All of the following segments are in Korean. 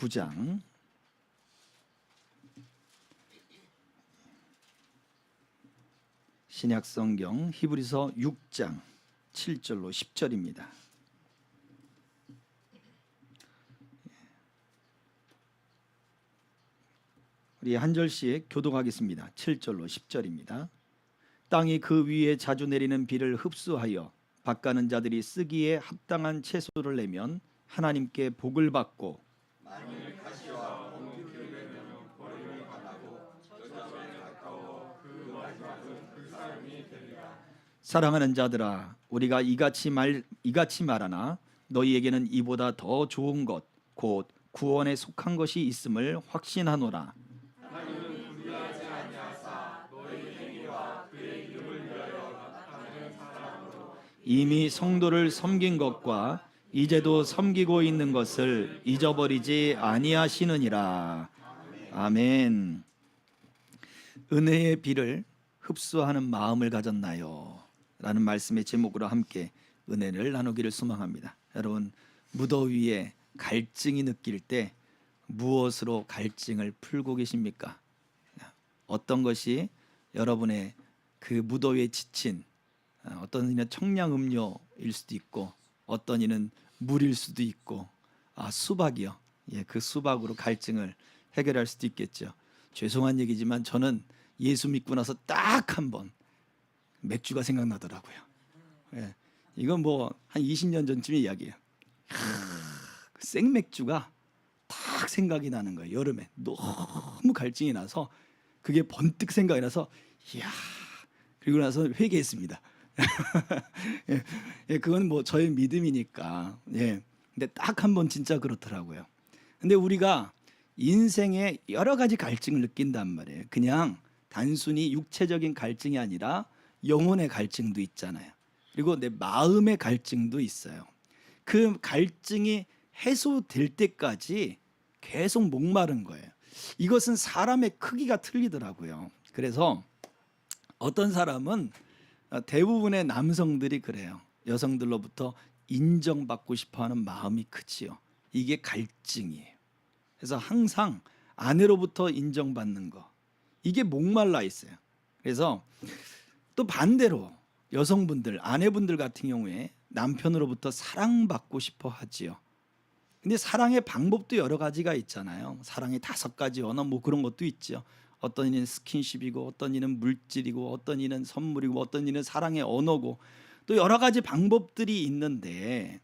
9장 신약성경 히브리서 6장 7절로 10절입니다. 우리 한 절씩 교독하겠습니다. 7절로 10절입니다. 땅이 그 위에 자주 내리는 비를 흡수하여 밭가는 자들이 쓰기에 합당한 채소를 내면 하나님께 복을 받고 만일 가시와 온 기름에는 버림을 받고 저절에 가까워 그 마지막은 그 사람이 되리라. 사랑하는 자들아, 우리가 이같이 말하나 너희에게는 이보다 더 좋은 것 곧 구원에 속한 것이 있음을 확신하노라. 하나님은 불의하지 아니하사 너희 행위와 그의 이름을 위하여 나타내는 사랑으로 이미 성도를 섬긴 것과 이제도 섬기고 있는 것을 잊어버리지 아니하시느니라. 아멘. 은혜의 비를 흡수하는 마음을 가졌나요? 라는 말씀의 제목으로 함께 은혜를 나누기를 소망합니다. 여러분, 무더위에 갈증이 느낄 때 무엇으로 갈증을 풀고 계십니까? 어떤 것이 여러분의 그 무더위에 지친, 어떤 이는 청량음료일 수도 있고 어떤 이는 물일 수도 있고, 수박이요. 그 수박으로 갈증을 해결할 수도 있겠죠. 죄송한 얘기지만 저는 예수 믿고 나서 딱 한 번 맥주가 생각나더라고요. 이건 뭐 한 20년 전쯤의 이야기예요. 그 생맥주가 딱 생각이 나는 거예요. 여름에 너무 갈증이 나서 그게 번뜩 생각이 나서 이야, 그리고 나서 회개했습니다. 그건 뭐 저의 믿음이니까. 근데 딱 한 번 진짜 그렇더라고요. 근데 우리가 인생에 여러 가지 갈증을 느낀단 말이에요. 그냥 단순히 육체적인 갈증이 아니라 영혼의 갈증도 있잖아요. 그리고 내 마음의 갈증도 있어요. 그 갈증이 해소될 때까지 계속 목마른 거예요. 이것은 사람의 크기가 틀리더라고요. 그래서 어떤 사람은, 대부분의 남성들이 그래요. 여성들로부터 인정받고 싶어하는 마음이 크지요. 이게 갈증이에요. 그래서 항상 아내로부터 인정받는 거, 이게 목말라 있어요. 그래서 또 반대로 여성분들, 아내분들 같은 경우에 남편으로부터 사랑받고 싶어 하지요. 근데 사랑의 방법도 여러 가지가 있잖아요. 사랑의 5가지 언어 뭐 그런 것도 있죠. 어떤 이는 스킨십이고 어떤 이는 물질이고 어떤 이는 선물이고 어떤 이는 사랑의 언어고, 또 여러 가지 방법들이 있는데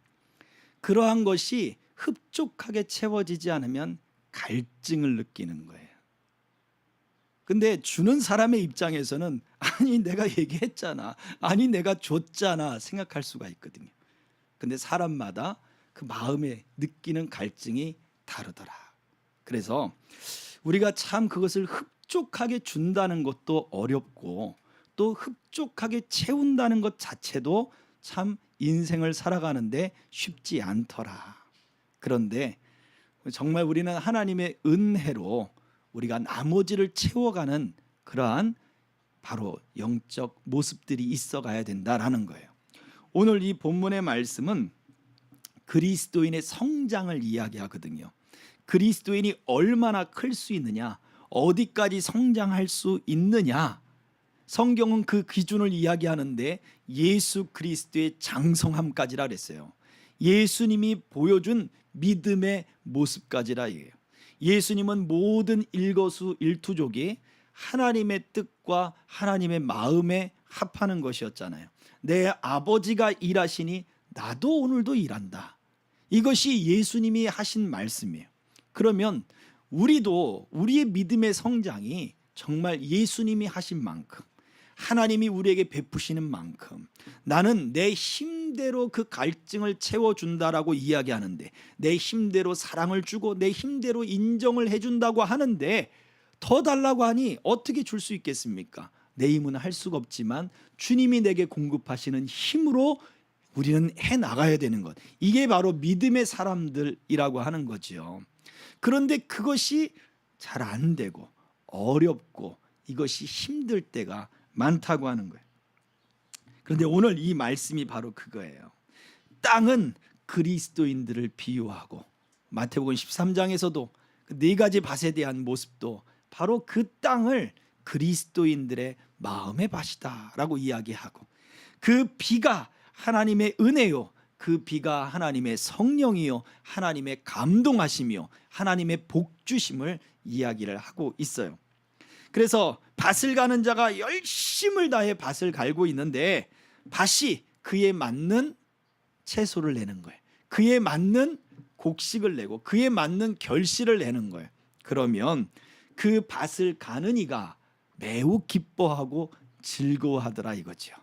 그러한 것이 흡족하게 채워지지 않으면 갈증을 느끼는 거예요. 근데 주는 사람의 입장에서는 아니 내가 얘기했잖아, 아니 내가 줬잖아 생각할 수가 있거든요. 근데 사람마다 그 마음에 느끼는 갈증이 다르더라. 그래서 우리가 참 그것을 흡족하게 준다는 것도 어렵고 또 흡족하게 채운다는 것 자체도 참 인생을 살아가는데 쉽지 않더라. 그런데 정말 우리는 하나님의 은혜로 우리가 나머지를 채워가는 그러한 바로 영적 모습들이 있어가야 된다라는 거예요. 오늘 이 본문의 말씀은 그리스도인의 성장을 이야기하거든요. 그리스도인이 얼마나 클 수 있느냐, 어디까지 성장할 수 있느냐, 성경은 그 기준을 이야기하는데 예수 그리스도의 장성함까지라 그랬어요. 예수님이 보여준 믿음의 모습까지라 이에요. 예수님은 모든 일거수일투족이 하나님의 뜻과 하나님의 마음에 합하는 것이었잖아요. 내 아버지가 일하시니 나도 오늘도 일한다. 이것이 예수님이 하신 말씀이에요. 그러면 우리도 우리의 믿음의 성장이 정말 예수님이 하신 만큼, 하나님이 우리에게 베푸시는 만큼 나는 내 힘대로 그 갈증을 채워준다라고 이야기하는데, 내 힘대로 사랑을 주고 내 힘대로 인정을 해준다고 하는데 더 달라고 하니 어떻게 줄 수 있겠습니까? 내 힘은 할 수가 없지만 주님이 내게 공급하시는 힘으로 우리는 해나가야 되는 것, 이게 바로 믿음의 사람들이라고 하는 거죠. 그런데 그것이 잘 안 되고 어렵고 이것이 힘들 때가 많다고 하는 거예요. 그런데 오늘 이 말씀이 바로 그거예요. 땅은 그리스도인들을 비유하고 마태복음 13장에서도 그 네 가지 밭에 대한 모습도 바로 그 땅을 그리스도인들의 마음의 밭이다라고 이야기하고, 그 비가 하나님의 은혜요, 그 비가 하나님의 성령이요, 하나님의 감동하심이요, 하나님의 복주심을 이야기를 하고 있어요. 그래서 밭을 가는 자가 열심을 다해 밭을 갈고 있는데 밭이 그에 맞는 채소를 내는 거예요. 그에 맞는 곡식을 내고 그에 맞는 결실을 내는 거예요. 그러면 그 밭을 가는 이가 매우 기뻐하고 즐거워하더라 이거죠.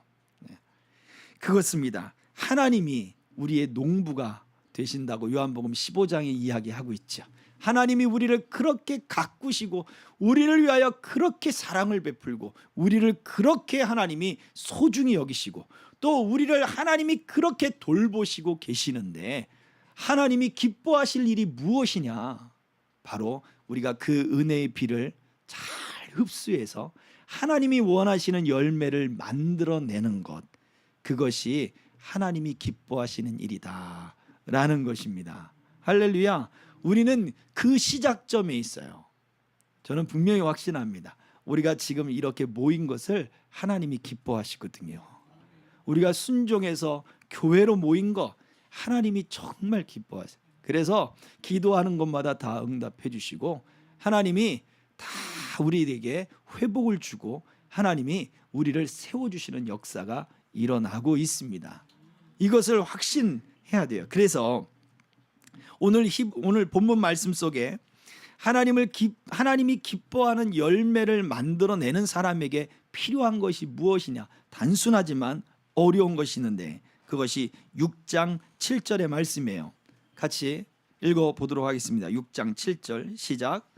그것입니다. 하나님이 우리의 농부가 되신다고 요한복음 15장에 이야기하고 있죠. 하나님이 우리를 그렇게 가꾸시고 우리를 위하여 그렇게 사랑을 베풀고 우리를 그렇게 하나님이 소중히 여기시고 또 우리를 하나님이 그렇게 돌보시고 계시는데, 하나님이 기뻐하실 일이 무엇이냐? 바로 우리가 그 은혜의 비를 잘 흡수해서 하나님이 원하시는 열매를 만들어내는 것, 그것이 하나님이 기뻐하시는 일이다 라는 것입니다. 할렐루야. 우리는 그 시작점에 있어요. 저는 분명히 확신합니다. 우리가 지금 이렇게 모인 것을 하나님이 기뻐하시거든요. 우리가 순종해서 교회로 모인 거 하나님이 정말 기뻐하세요. 그래서 기도하는 것마다 다 응답해 주시고 하나님이 다 우리에게 회복을 주고 하나님이 우리를 세워주시는 역사가 일어나고 있습니다. 이것을 확신해야 돼요. 그래서 오늘 본문 말씀 속에 하나님이 기뻐하는 열매를 만들어내는 사람에게 필요한 것이 무엇이냐? 단순하지만 어려운 것이 있는데 그것이 6장 7절의 말씀이에요. 같이 읽어보도록 하겠습니다. 6장 7절 시작.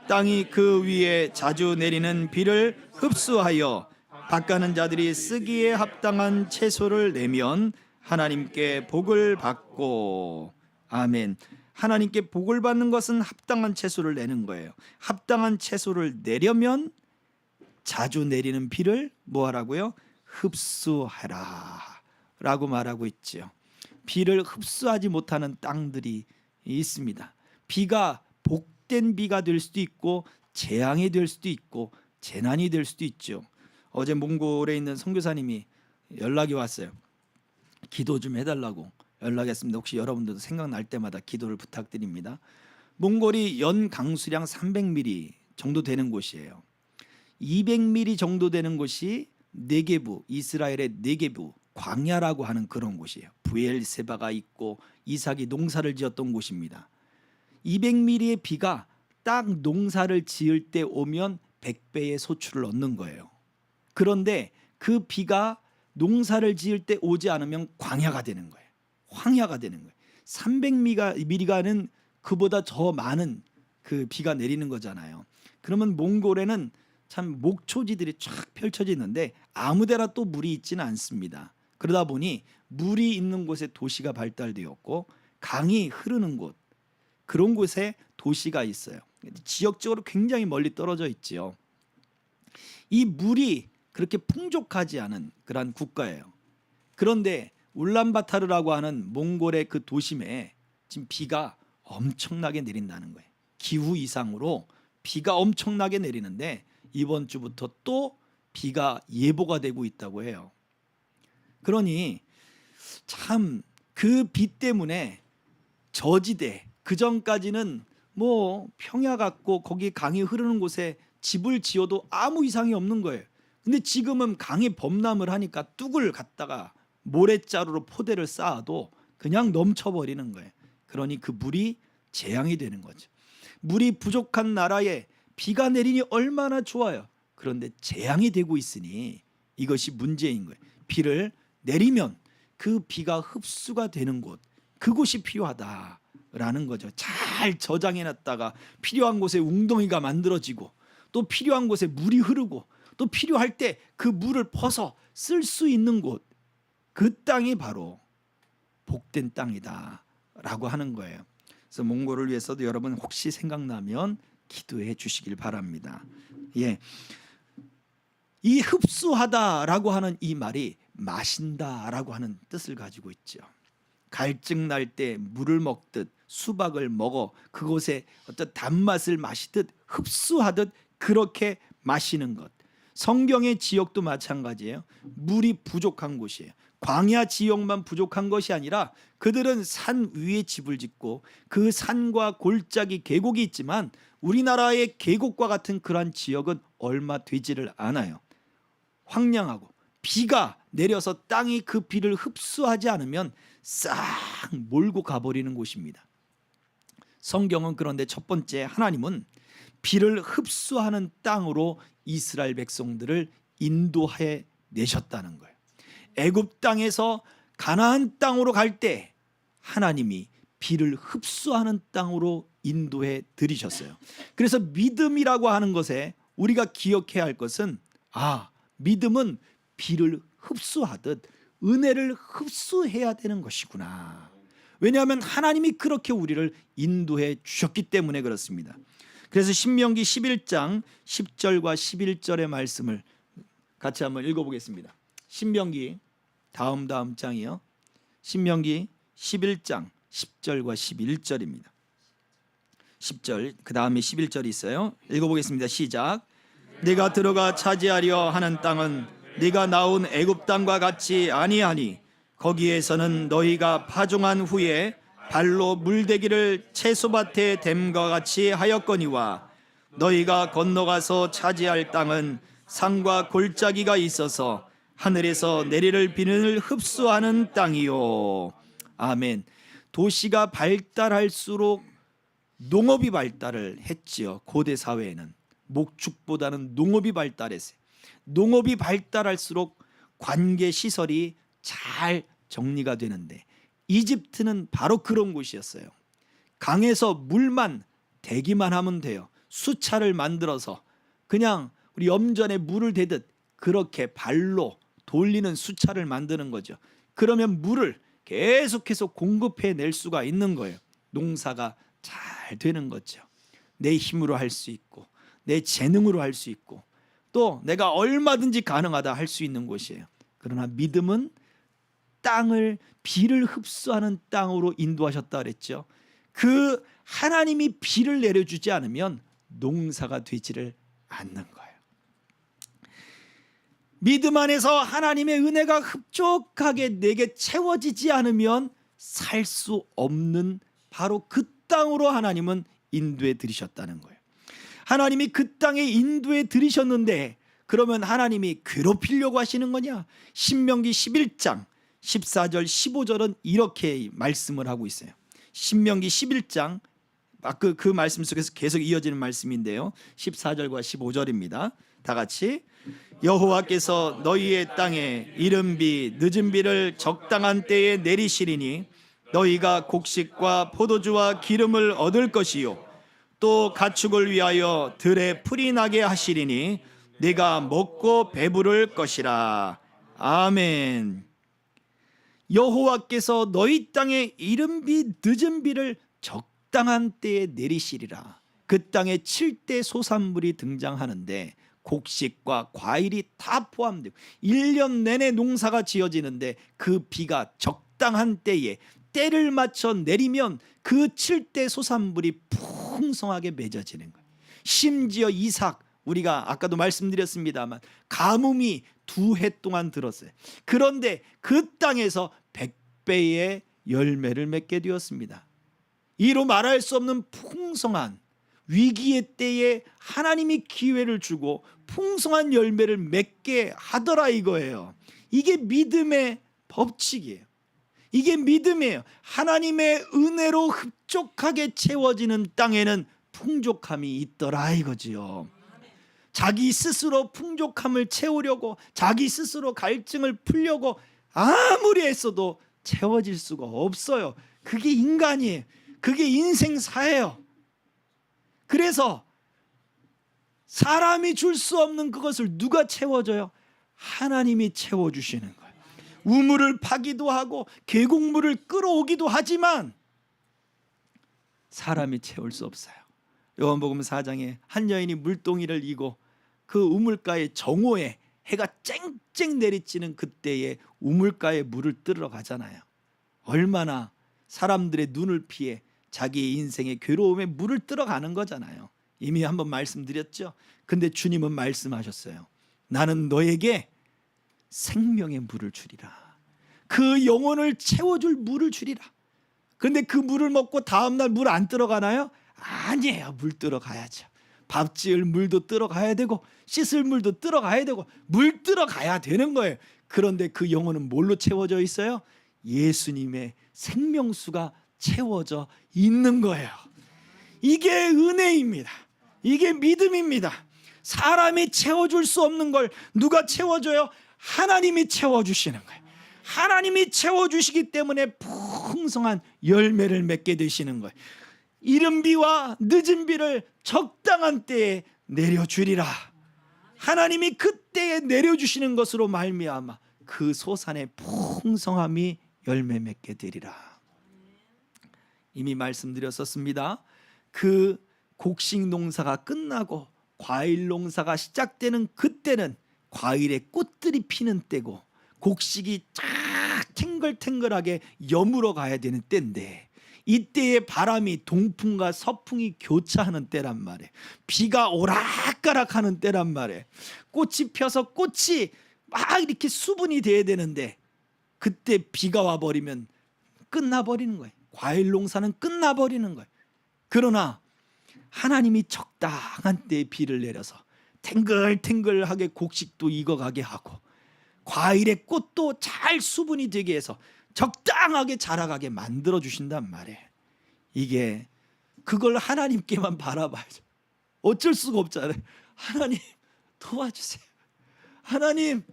땅이 그 위에 자주 내리는 비를 흡수하여 밭가는 자들이 쓰기에 합당한 채소를 내면 하나님께 복을 받고. 아멘. 하나님께 복을 받는 것은 합당한 채소를 내는 거예요. 합당한 채소를 내려면 자주 내리는 비를 뭐 하라고요? 흡수하라 라고 말하고 있죠. 비를 흡수하지 못하는 땅들이 있습니다. 비가 복된 비가 될 수도 있고 재앙이 될 수도 있고 재난이 될 수도 있죠. 어제 몽골에 있는 선교사님이 연락이 왔어요. 기도 좀 해달라고 연락했습니다. 혹시 여러분들도 생각날 때마다 기도를 부탁드립니다. 몽골이 연 강수량 300mm 정도 되는 곳이에요. 200mm 정도 되는 곳이 네게부, 이스라엘의 네게부 광야라고 하는 그런 곳이에요. 부엘세바가 있고 이삭이 농사를 지었던 곳입니다. 200mm의 비가 딱 농사를 지을 때 오면 100배의 소출을 얻는 거예요. 그런데 그 비가 농사를 지을 때 오지 않으면 광야가 되는 거예요. 황야가 되는 거예요. 300mm가는 그보다 더 많은 그 비가 내리는 거잖아요. 그러면 몽골에는 참 목초지들이 쫙 펼쳐져 있는데 아무데나 또 물이 있지는 않습니다. 그러다 보니 물이 있는 곳에 도시가 발달되었고 강이 흐르는 곳, 그런 곳에 도시가 있어요. 지역적으로 굉장히 멀리 떨어져 있지요. 이 물이 그렇게 풍족하지 않은 그러한 국가예요. 그런데 울란바타르라고 하는 몽골의 그 도심에 지금 비가 엄청나게 내린다는 거예요. 기후 이상으로 비가 엄청나게 내리는데 이번 주부터 또 비가 예보가 되고 있다고 해요. 그러니 참 그 비 때문에 저지대, 그 전까지는 뭐 평야 같고 거기 강이 흐르는 곳에 집을 지어도 아무 이상이 없는 거예요. 근데 지금은 강이 범람을 하니까 뚝을 갖다가 모래자루로 포대를 쌓아도 그냥 넘쳐버리는 거예요. 그러니 그 물이 재앙이 되는 거죠. 물이 부족한 나라에 비가 내리니 얼마나 좋아요. 그런데 재앙이 되고 있으니 이것이 문제인 거예요. 비를 내리면 그 비가 흡수가 되는 곳, 그곳이 필요하다라는 거죠. 잘 저장해놨다가 필요한 곳에 웅덩이가 만들어지고 또 필요한 곳에 물이 흐르고 또 필요할 때 그 물을 퍼서 쓸 수 있는 곳, 그 땅이 바로 복된 땅이다라고 하는 거예요. 그래서 몽골을 위해서도 여러분 혹시 생각나면 기도해 주시길 바랍니다. 예, 이 흡수하다라고 하는 이 말이 마신다라고 하는 뜻을 가지고 있죠. 갈증 날 때 물을 먹듯 수박을 먹어 그곳에 어떤 단맛을 마시듯 흡수하듯 그렇게 마시는 것. 성경의 지역도 마찬가지예요. 물이 부족한 곳이에요. 광야 지역만 부족한 것이 아니라 그들은 산 위에 집을 짓고 그 산과 골짜기 계곡이 있지만 우리나라의 계곡과 같은 그러한 지역은 얼마 되지를 않아요. 황량하고 비가 내려서 땅이 그 비를 흡수하지 않으면 싹 몰고 가버리는 곳입니다. 성경은 그런데 첫 번째 하나님은 비를 흡수하는 땅으로 이스라엘 백성들을 인도해 내셨다는 거예요. 애굽 땅에서 가나안 땅으로 갈 때 하나님이 비를 흡수하는 땅으로 인도해 드리셨어요. 그래서 믿음이라고 하는 것에 우리가 기억해야 할 것은 믿음은 비를 흡수하듯 은혜를 흡수해야 되는 것이구나. 왜냐하면 하나님이 그렇게 우리를 인도해 주셨기 때문에 그렇습니다. 그래서 신명기 11장 10절과 11절의 말씀을 같이 한번 읽어보겠습니다. 신명기 다음 장이요. 신명기 11장 10절과 11절입니다. 10절 그 다음에 11절이 있어요. 읽어보겠습니다. 시작. 네가 들어가 차지하려 하는 땅은 네가 나온 애굽 땅과 같이 아니하니 거기에서는 너희가 파종한 후에 발로 물대기를 채소밭에 댐과 같이 하였거니와 너희가 건너가서 차지할 땅은 산과 골짜기가 있어서 하늘에서 내리를 비를 흡수하는 땅이요. 아멘. 도시가 발달할수록 농업이 발달을 했지요. 고대 사회에는 목축보다는 농업이 발달했어요. 농업이 발달할수록 관계 시설이 잘 정리가 되는데 이집트는 바로 그런 곳이었어요. 강에서 물만 대기만 하면 돼요. 수차를 만들어서 그냥 우리 염전에 물을 대듯 그렇게 발로 돌리는 수차를 만드는 거죠. 그러면 물을 계속해서 공급해 낼 수가 있는 거예요. 농사가 잘 되는 거죠. 내 힘으로 할 수 있고 내 재능으로 할 수 있고 또 내가 얼마든지 가능하다 할 수 있는 곳이에요. 그러나 믿음은 땅을 비를 흡수하는 땅으로 인도하셨다 그랬죠. 그 하나님이 비를 내려주지 않으면 농사가 되지를 않는 거예요. 믿음 안에서 하나님의 은혜가 흡족하게 내게 채워지지 않으면 살 수 없는 바로 그 땅으로 하나님은 인도해 들이셨다는 거예요. 하나님이 그 땅에 인도해 들이셨는데 그러면 하나님이 괴롭히려고 하시는 거냐? 신명기 11장 14절 15절은 이렇게 말씀을 하고 있어요. 신명기 11장 그 말씀 속에서 계속 이어지는 말씀인데요. 14절과 15절입니다. 다 같이 여호와께서 너희의 땅에 이른 비 늦은 비를 적당한 때에 내리시리니 너희가 곡식과 포도주와 기름을 얻을 것이요 또 가축을 위하여 들에 풀이 나게 하시리니 네가 먹고 배부를 것이라. 아멘. 여호와께서 너희 땅에 이른 비 늦은 비를 적당한 때에 내리시리라. 그 땅에 7대 소산물이 등장하는데 곡식과 과일이 다 포함되고 1년 내내 농사가 지어지는데 그 비가 적당한 때에 때를 맞춰 내리면 그 7대 소산물이 풍성하게 맺어지는 거예요. 심지어 이삭 우리가 아까도 말씀드렸습니다만 가뭄이 2해 동안 들었어요. 그런데 그 땅에서 100배의 열매를 맺게 되었습니다. 이로 말할 수 없는 풍성한 위기의 때에 하나님이 기회를 주고 풍성한 열매를 맺게 하더라 이거예요. 이게 믿음의 법칙이에요. 이게 믿음이에요. 하나님의 은혜로 흡족하게 채워지는 땅에는 풍족함이 있더라 이거지요. 자기 스스로 풍족함을 채우려고 자기 스스로 갈증을 풀려고 아무리 했어도 채워질 수가 없어요. 그게 인간이에요. 그게 인생사예요. 그래서 사람이 줄 수 없는 그것을 누가 채워줘요? 하나님이 채워주시는 거예요. 우물을 파기도 하고 계곡물을 끌어오기도 하지만 사람이 채울 수 없어요. 요한복음 4장에 한 여인이 물동이를 이고 그 우물가의 정오에 해가 쨍쨍 내리쬐는 그때에 우물가에 물을 뜨러 가잖아요. 얼마나 사람들의 눈을 피해 자기의 인생의 괴로움에 물을 들어가는 거잖아요. 이미 한번 말씀드렸죠. 근데 주님은 말씀하셨어요. 나는 너에게 생명의 물을 주리라. 그 영혼을 채워줄 물을 주리라. 그런데 그 물을 먹고 다음날 물 안 들어가나요? 아니에요. 물 들어가야죠. 밥 지을 물도 들어가야 되고 씻을 물도 들어가야 되고 물 들어가야 되는 거예요. 그런데 그 영혼은 뭘로 채워져 있어요? 예수님의 생명수가 채워져 있는 거예요. 이게 은혜입니다. 이게 믿음입니다. 사람이 채워줄 수 없는 걸 누가 채워줘요? 하나님이 채워주시는 거예요. 하나님이 채워주시기 때문에 풍성한 열매를 맺게 되시는 거예요. 이른 비와 늦은 비를 적당한 때에 내려주리라. 하나님이 그때에 내려주시는 것으로 말미암아 그 소산의 풍성함이 열매 맺게 되리라. 이미 말씀드렸었습니다. 그 곡식 농사가 끝나고 과일 농사가 시작되는 그때는 과일의 꽃들이 피는 때고 곡식이 쫙 탱글탱글하게 여물어 가야 되는 때인데 이때의 바람이 동풍과 서풍이 교차하는 때란 말이에요. 비가 오락가락하는 때란 말이에요. 꽃이 펴서 꽃이 막 이렇게 수분이 돼야 되는데 그때 비가 와버리면 끝나버리는 거예요. 과일 농사는 끝나버리는 거예요. 그러나 하나님이 적당한 때에 비를 내려서 탱글탱글하게 곡식도 익어가게 하고 과일의 꽃도 잘 수분이 되게 해서 적당하게 자라가게 만들어 주신단 말이에요. 이게 그걸 하나님께만 바라봐야죠. 어쩔 수가 없잖아요. 하나님 도와주세요. 하나님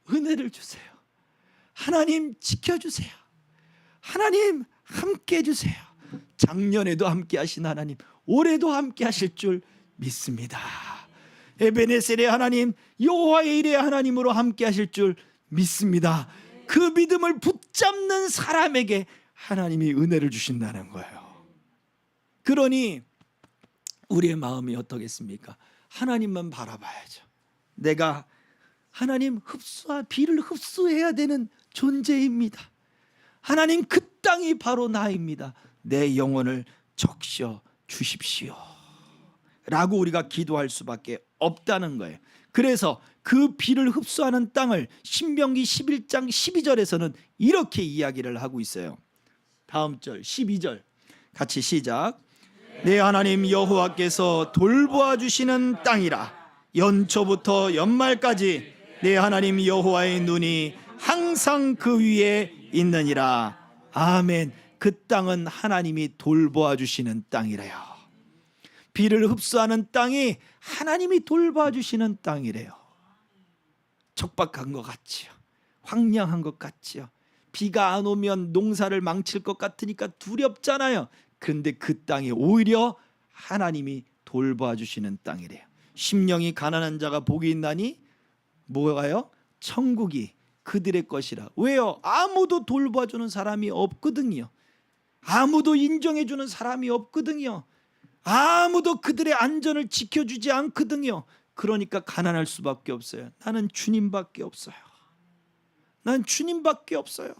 은혜를 주세요. 하나님 지켜주세요. 하나님 함께 해주세요. 작년에도 함께 하신 하나님 올해도 함께 하실 줄 믿습니다. 에베네셀의 하나님 여호와의 일의 하나님으로 함께 하실 줄 믿습니다. 그 믿음을 붙잡는 사람에게 하나님이 은혜를 주신다는 거예요. 그러니 우리의 마음이 어떻겠습니까? 하나님만 바라봐야죠. 내가 하나님 비를 흡수해야 되는 존재입니다. 하나님 그 땅이 바로 나입니다. 내 영혼을 적셔 주십시오 라고 우리가 기도할 수밖에 없다는 거예요. 그래서 그 비를 흡수하는 땅을 신명기 11장 12절에서는 이렇게 이야기를 하고 있어요. 다음 절 12절 같이 시작. 내 하나님 여호와께서 돌보아 주시는 땅이라. 연초부터 연말까지 내 하나님 여호와의 눈이 항상 그 위에 있느니라. 아멘. 그 땅은 하나님이 돌보아 주시는 땅이래요. 비를 흡수하는 땅이 하나님이 돌봐 주시는 땅이래요. 척박한 것 같지요. 황량한 것 같지요. 비가 안 오면 농사를 망칠 것 같으니까 두렵잖아요. 그런데 그 땅이 오히려 하나님이 돌봐 주시는 땅이래요. 심령이 가난한 자가 복이 있나니 뭐가요? 천국이 그들의 것이라. 왜요? 아무도 돌봐주는 사람이 없거든요. 아무도 인정해주는 사람이 없거든요. 아무도 그들의 안전을 지켜주지 않거든요. 그러니까 가난할 수밖에 없어요. 나는 주님밖에 없어요. 난 주님밖에 없어요.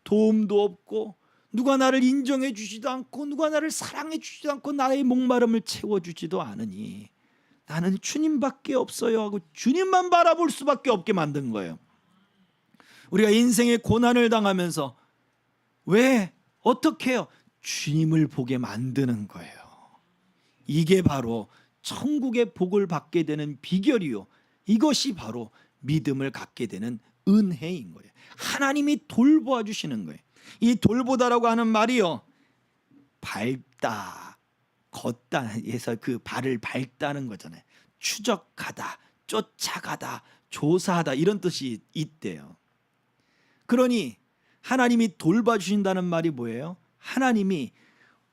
도움도 없고 누가 나를 인정해 주지도 않고 누가 나를 사랑해 주지도 않고 나의 목마름을 채워주지도 않으니 나는 주님밖에 없어요 하고 주님만 바라볼 수밖에 없게 만든 거예요. 우리가 인생의 고난을 당하면서 왜 어떻게 해요? 주님을 보게 만드는 거예요. 이게 바로 천국의 복을 받게 되는 비결이요. 이것이 바로 믿음을 갖게 되는 은혜인 거예요. 하나님이 돌보아 주시는 거예요. 이 돌보다라고 하는 말이요, 밟다, 걷다 해서 그 발을 밟다는 거잖아요. 추적하다, 쫓아가다, 조사하다 이런 뜻이 있대요. 그러니 하나님이 돌봐주신다는 말이 뭐예요? 하나님이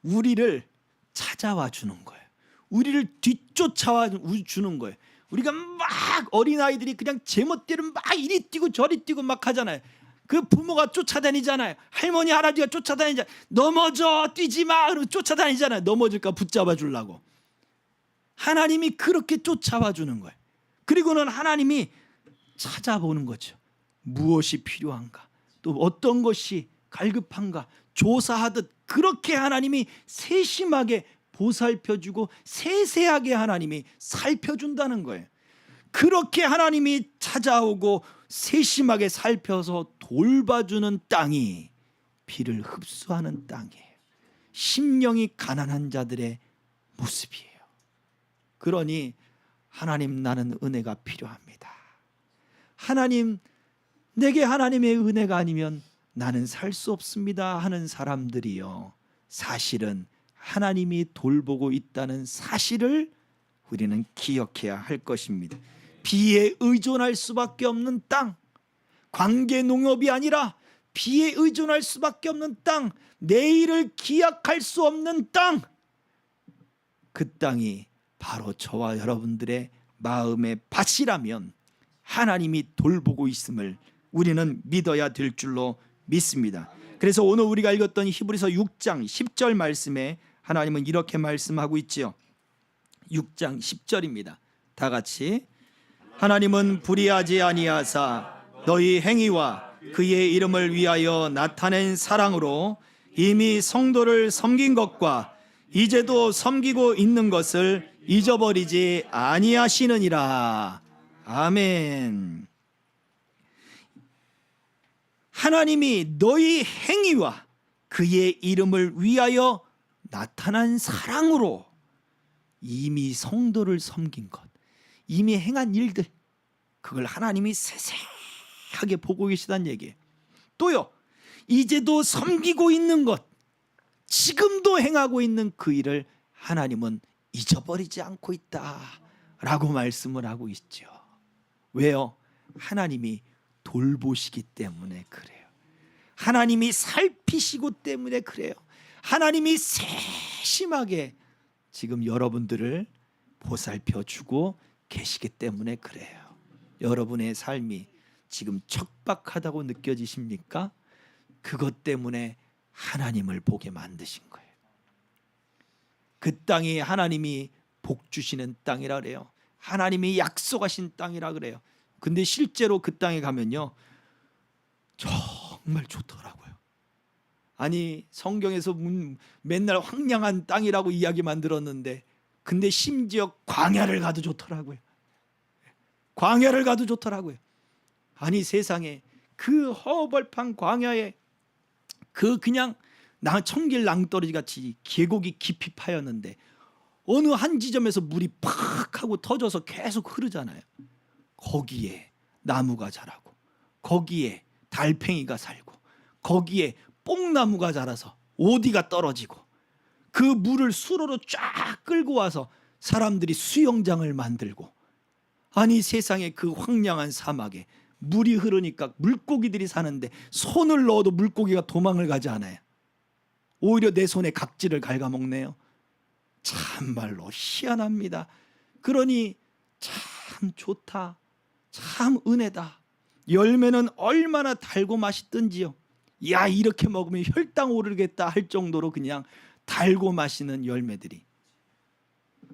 우리를 찾아와 주는 거예요. 우리를 뒤쫓아와 주는 거예요. 우리가 막 어린아이들이 그냥 제멋대로 막 이리 뛰고 저리 뛰고 막 하잖아요. 그 부모가 쫓아다니잖아요. 할머니 할아버지가 쫓아다니잖아요. 넘어져 뛰지 마 그러고 쫓아다니잖아요. 넘어질까 붙잡아 주려고. 하나님이 그렇게 쫓아와 주는 거예요. 그리고는 하나님이 찾아보는 거죠. 무엇이 필요한가? 또 어떤 것이 갈급한가 조사하듯 그렇게 하나님이 세심하게 보살펴주고 세세하게 하나님이 살펴준다는 거예요. 그렇게 하나님이 찾아오고 세심하게 살펴서 돌봐주는 땅이 비를 흡수하는 땅이에요. 심령이 가난한 자들의 모습이에요. 그러니 하나님, 나는 은혜가 필요합니다. 하나님, 내게 하나님의 은혜가 아니면 나는 살 수 없습니다 하는 사람들이요, 사실은 하나님이 돌보고 있다는 사실을 우리는 기억해야 할 것입니다. 비에 의존할 수밖에 없는 땅, 관계 농업이 아니라 비에 의존할 수밖에 없는 땅, 내일을 기약할 수 없는 땅, 그 땅이 바로 저와 여러분들의 마음의 밭이라면 하나님이 돌보고 있음을 우리는 믿어야 될 줄로 믿습니다. 그래서 오늘 우리가 읽었던 히브리서 6장 10절 말씀에 하나님은 이렇게 말씀하고 있지요. 6장 10절입니다. 다 같이, 하나님은 불의하지 아니하사 너희 행위와 그의 이름을 위하여 나타낸 사랑으로 이미 성도를 섬긴 것과 이제도 섬기고 있는 것을 잊어버리지 아니하시느니라. 아멘. 하나님이 너희 행위와 그의 이름을 위하여 나타난 사랑으로 이미 성도를 섬긴 것, 이미 행한 일들, 그걸 하나님이 세세하게 보고 계시다는 얘기예요. 또요, 이제도 섬기고 있는 것, 지금도 행하고 있는 그 일을 하나님은 잊어버리지 않고 있다라고 말씀을 하고 있죠. 왜요? 하나님이 돌보시기 때문에 그래요. 하나님이 살피시고 때문에 그래요. 하나님이 세심하게 지금 여러분들을 보살펴주고 계시기 때문에 그래요. 여러분의 삶이 지금 척박하다고 느껴지십니까? 그것 때문에 하나님을 보게 만드신 거예요. 그 땅이 하나님이 복 주시는 땅이라 그래요. 하나님이 약속하신 땅이라 그래요. 근데 실제로 그 땅에 가면요, 정말 좋더라고요. 아니, 성경에서 맨날 황량한 땅이라고 이야기만 들었는데, 근데 심지어 광야를 가도 좋더라고요. 광야를 가도 좋더라고요. 아니, 세상에 그 허벌판 광야에 그 그냥 청길 낭떠러지 같이 계곡이 깊이 파였는데 어느 한 지점에서 물이 팍 하고 터져서 계속 흐르잖아요. 거기에 나무가 자라고, 거기에 달팽이가 살고, 거기에 뽕나무가 자라서 오디가 떨어지고, 그 물을 수로로 쫙 끌고 와서 사람들이 수영장을 만들고, 아니, 세상에 그 황량한 사막에 물이 흐르니까 물고기들이 사는데 손을 넣어도 물고기가 도망을 가지 않아요. 오히려 내 손에 각질을 갉아먹네요. 참말로 희한합니다. 그러니 참 좋다, 참 은혜다. 열매는 얼마나 달고 맛있든지요. 야, 이렇게 먹으면 혈당 오르겠다 할 정도로 그냥 달고 맛있는 열매들이.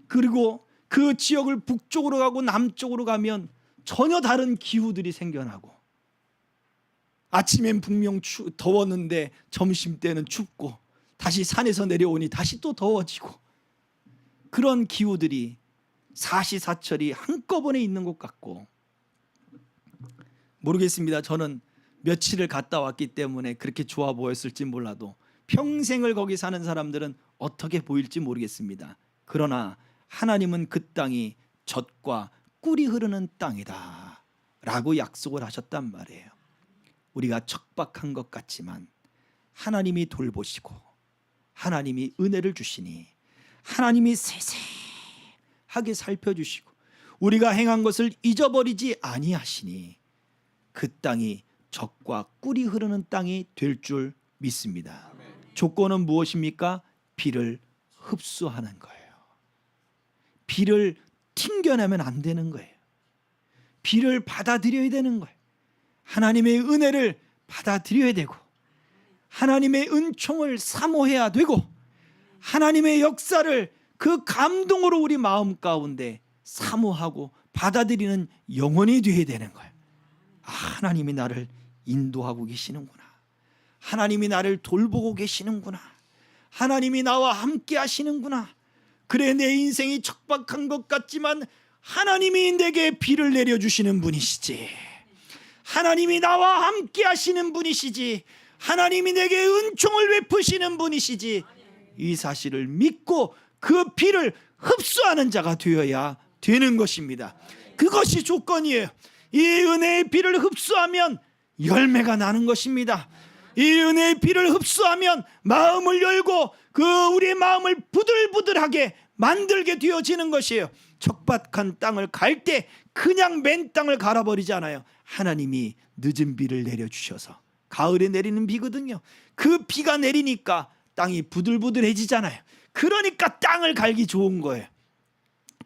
그리고 그 지역을 북쪽으로 가고 남쪽으로 가면 전혀 다른 기후들이 생겨나고, 아침엔 분명 더웠는데 점심때는 춥고, 다시 산에서 내려오니 다시 또 더워지고, 그런 기후들이 사시사철이 한꺼번에 있는 것 같고, 모르겠습니다. 저는 며칠을 갔다 왔기 때문에 그렇게 좋아 보였을지 몰라도 평생을 거기 사는 사람들은 어떻게 보일지 모르겠습니다. 그러나 하나님은 그 땅이 젖과 꿀이 흐르는 땅이다 라고 약속을 하셨단 말이에요. 우리가 척박한 것 같지만 하나님이 돌보시고 하나님이 은혜를 주시니 하나님이 세세하게 살펴주시고 우리가 행한 것을 잊어버리지 아니하시니 그 땅이 젖과 꿀이 흐르는 땅이 될 줄 믿습니다. 조건은 무엇입니까? 비를 흡수하는 거예요. 비를 튕겨내면 안 되는 거예요. 비를 받아들여야 되는 거예요. 하나님의 은혜를 받아들여야 되고, 하나님의 은총을 사모해야 되고, 하나님의 역사를 그 감동으로 우리 마음 가운데 사모하고 받아들이는 영혼이 되어야 되는 거예요. 하나님이 나를 인도하고 계시는구나. 하나님이 나를 돌보고 계시는구나. 하나님이 나와 함께 하시는구나. 그래, 내 인생이 척박한 것 같지만 하나님이 내게 비를 내려주시는 분이시지. 하나님이 나와 함께 하시는 분이시지. 하나님이 내게 은총을 베푸시는 분이시지. 이 사실을 믿고 그 비를 흡수하는 자가 되어야 되는 것입니다. 그것이 조건이에요. 이 은혜의 비를 흡수하면 열매가 나는 것입니다. 이 은혜의 비를 흡수하면 마음을 열고 우리의 마음을 부들부들하게 만들게 되어지는 것이에요. 척박한 땅을 갈 때 그냥 맨 땅을 갈아버리지 않아요. 하나님이 늦은 비를 내려주셔서, 가을에 내리는 비거든요. 그 비가 내리니까 땅이 부들부들해지잖아요. 그러니까 땅을 갈기 좋은 거예요.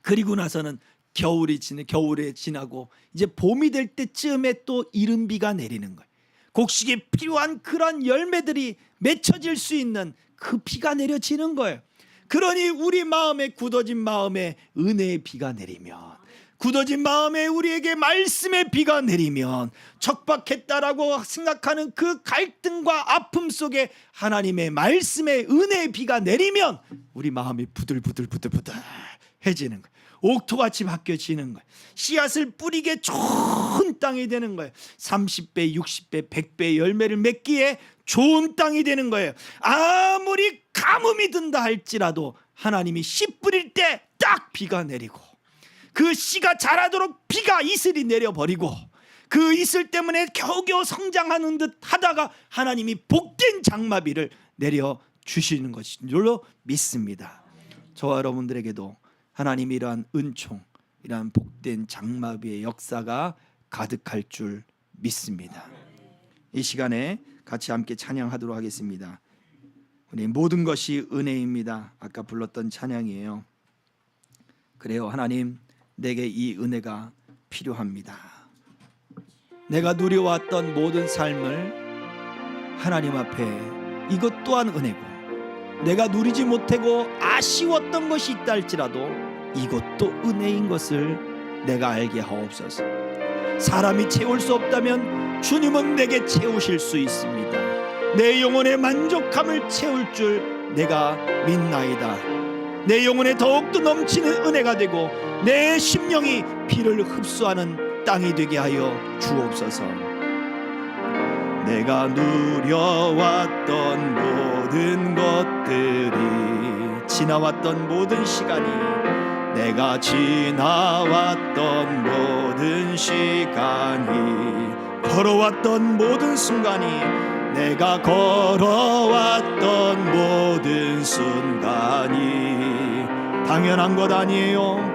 그리고 나서는 겨울에 지나고 이제 봄이 될 때쯤에 또 이른 비가 내리는 거예요. 곡식에 필요한 그런 열매들이 맺혀질 수 있는 그 비가 내려지는 거예요. 그러니 우리 마음에, 굳어진 마음에 은혜의 비가 내리면, 굳어진 마음에 우리에게 말씀의 비가 내리면, 척박했다라고 생각하는 그 갈등과 아픔 속에 하나님의 말씀의 은혜의 비가 내리면 우리 마음이 부들부들해지는 거예요. 옥토같이 바뀌어지는 거예요. 씨앗을 뿌리게 좋은 땅이 되는 거예요. 30배, 60배, 100배 열매를 맺기에 좋은 땅이 되는 거예요. 아무리 가뭄이 든다 할지라도 하나님이 씨 뿌릴 때 딱 비가 내리고, 그 씨가 자라도록 비가 이슬이 내려버리고, 그 이슬 때문에 겨우겨우 성장하는 듯 하다가 하나님이 복된 장마비를 내려주시는 것인 줄로 믿습니다. 저와 여러분들에게도 하나님이 이러한 은총, 이러한 복된 장마비의 역사가 가득할 줄 믿습니다. 이 시간에 같이 함께 찬양하도록 하겠습니다. 우리 모든 것이 은혜입니다. 아까 불렀던 찬양이에요. 그래요, 하나님, 내게 이 은혜가 필요합니다. 내가 누려왔던 모든 삶을 하나님 앞에, 이것 또한 은혜고, 내가 누리지 못하고 아쉬웠던 것이 있다 할지라도 이것도 은혜인 것을 내가 알게 하옵소서. 사람이 채울 수 없다면 주님은 내게 채우실 수 있습니다. 내 영혼의 만족함을 채울 줄 내가 믿나이다. 내 영혼에 더욱더 넘치는 은혜가 되고 내 심령이 피를 흡수하는 땅이 되게 하여 주옵소서. 내가 누려왔던 모든 것들이, 지나왔던 모든 시간이, 내가 지나왔던 모든 시간이, 걸어왔던 모든 순간이, 내가 걸어왔던 모든 순간이 당연한 것 아니에요.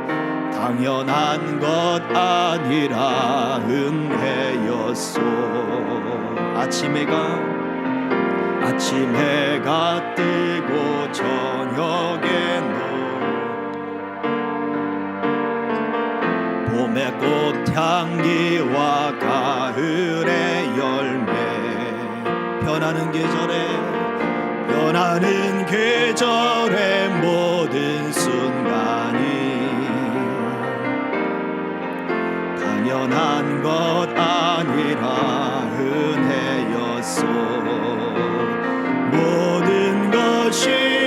당연한 것 아니라 은혜였소. 아침해가 뜨고 저녁에 봄의 꽃향기와 가을의 열매, 변하는 계절의 모든 순간이 당연한 것 아니라 은혜였소. 모든 것이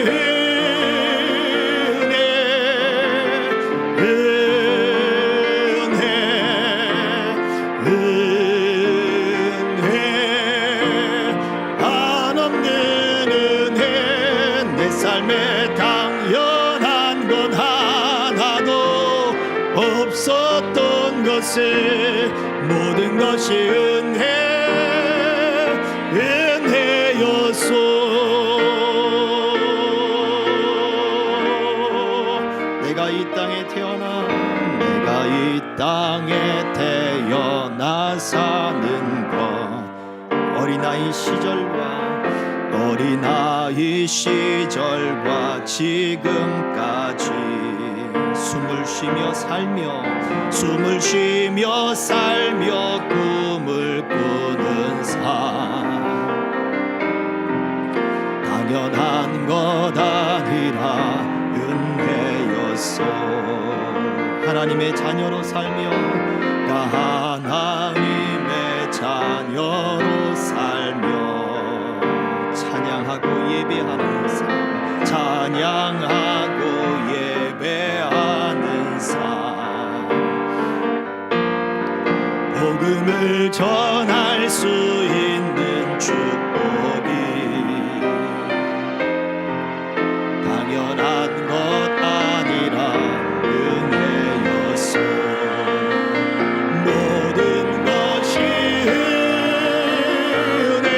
삶에 당연한 것 하나도 없었던 것을, 모든 것이 은혜였소. 내가 이 땅에 태어나 사는 것, 어린아이 시절과 지금까지 숨을 쉬며 살며 꿈을 꾸는 삶, 당연한 것 아니라 은혜였소. 하나님의 자녀로 살며, 하나님의 자녀로 살며 찬양하고 예배하는 삶, 찬양하고 예배하는 삶, 복음을 전할 수 있는 축복이 당연한 것 아니라 은혜였어. 모든 것이 은혜,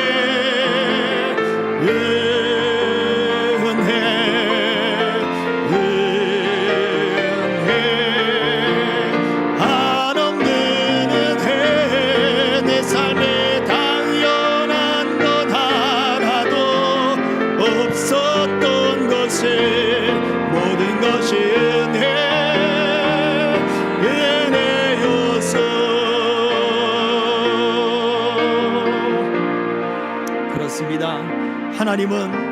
한없는 은혜. 내 삶에 당연한 것 하나도 없었던 것을 모든 것이 은혜여서. 그렇습니다. 하나님은